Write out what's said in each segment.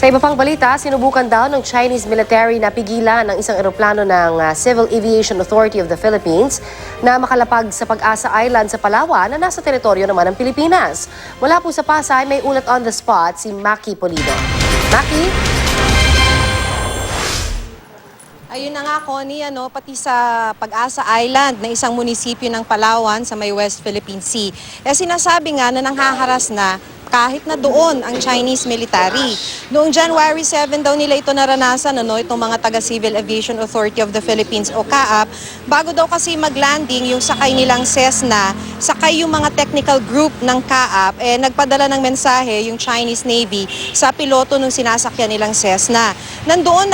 Sa iba pang balita, sinubukan daw ng Chinese military na pigilan ng isang eroplano ng Civil Aviation Authority of the Philippines na makalapag sa Pag-asa Island sa Palawan na nasa teritoryo naman ng Pilipinas. Mula po sa Pasay, may ulat on the spot si Maki Pulido. Maki? Ayun na nga, Connie, pati sa Pag-asa Island na isang munisipyo ng Palawan sa may West Philippine Sea. Sinasabi nga na nanghaharas na kahit na doon ang Chinese military. Noong January 7 daw nila ito naranasan, itong mga taga-Civil Aviation Authority of the Philippines o CAAP, bago daw kasi mag-landing yung sakay nilang Cessna, sakay yung mga technical group ng CAAP, nagpadala ng mensahe yung Chinese Navy sa piloto nung sinasakyan nilang Cessna. Nandoon,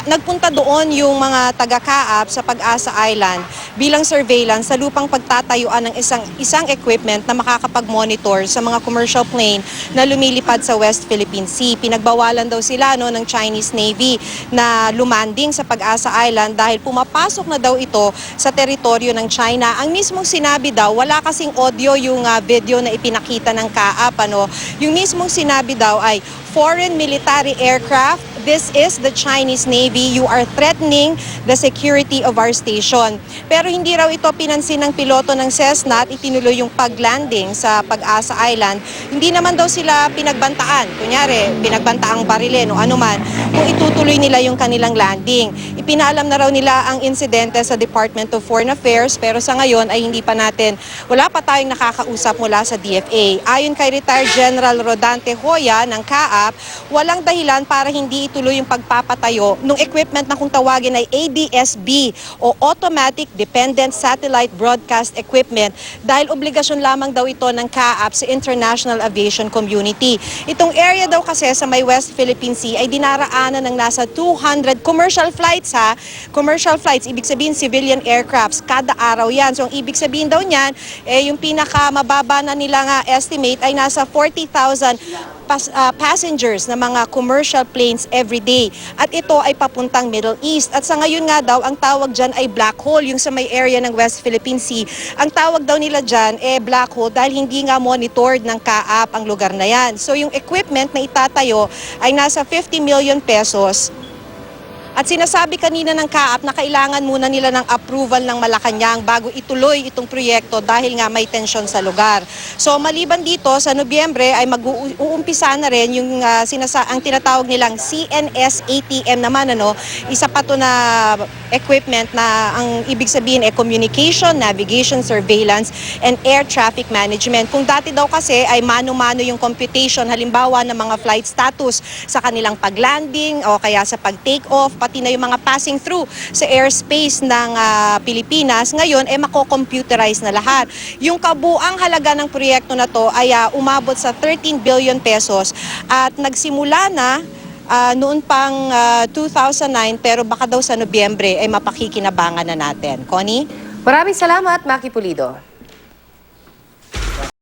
nagpunta doon yung mga taga-CAAP sa Pag-asa Island bilang surveillance sa lupang pagtatayuan ng isang equipment na makakapag-monitor sa mga commercial plane na lumilipad sa West Philippine Sea. Pinagbawalan daw sila ng Chinese Navy na lumanding sa Pag-asa Island dahil pumapasok na daw ito sa teritoryo ng China. Ang mismong sinabi daw, wala kasing audio yung video na ipinakita ng CAAP. Yung mismong sinabi daw ay foreign military aircraft. This is the Chinese Navy. You are threatening the security of our station. Pero hindi raw ito pinansin ng piloto ng Cessna at itinuloy yung paglanding sa Pag-asa Island. Hindi naman daw sila pinagbantaan. Kunyari, pinagbantaang barilin o anuman kung itutuloy nila yung kanilang landing. Ipinaalam na raw nila ang insidente sa Department of Foreign Affairs pero sa ngayon ay wala pa tayong nakakausap mula sa DFA. Ayon kay Retired General Rodante Hoya ng CAAP, walang dahilan para hindi ituloy yung pagpapatayo ng equipment na kung tawagin ay ADS-B o Automatic Dependent Satellite Broadcast Equipment dahil obligasyon lamang daw ito ng CAAP sa International Aviation Community. Itong area daw kasi sa may West Philippine Sea ay dinaraanan ng nasa 200 commercial flights Commercial flights, ibig sabihin civilian aircrafts, kada araw yan. So ang ibig sabihin daw niyan, yung pinakamababa na nila nga estimate ay nasa 40,000 passengers na mga commercial planes every day. At ito ay papuntang Middle East. At sa ngayon nga daw, ang tawag dyan ay black hole, yung sa may area ng West Philippine Sea. Ang tawag daw nila dyan black hole dahil hindi nga monitored ng CAAP ang lugar na yan. So yung equipment na itatayo ay nasa 50 million pesos. At sinasabi kanina ng CAAP na kailangan muna nila ng approval ng Malacanang bago ituloy itong proyekto dahil nga may tensyon sa lugar. So maliban dito, sa Nobyembre ay mag-uumpisa na rin yung ang tinatawag nilang CNS-ATM naman. Isa pa to na equipment na ang ibig sabihin ay communication, navigation, surveillance, and air traffic management. Kung dati daw kasi ay mano-mano yung computation, halimbawa ng mga flight status sa kanilang paglanding o kaya sa pag-take off, pati na yung mga passing through sa airspace ng Pilipinas, ngayon mako-computerize na lahat. Yung kabuang halaga ng proyekto na to ay umabot sa 13 billion pesos at nagsimula na noon pang 2009 pero baka daw sa Nobyembre ay mapakikinabangan na natin. Connie? Maraming salamat, Maki Pulido.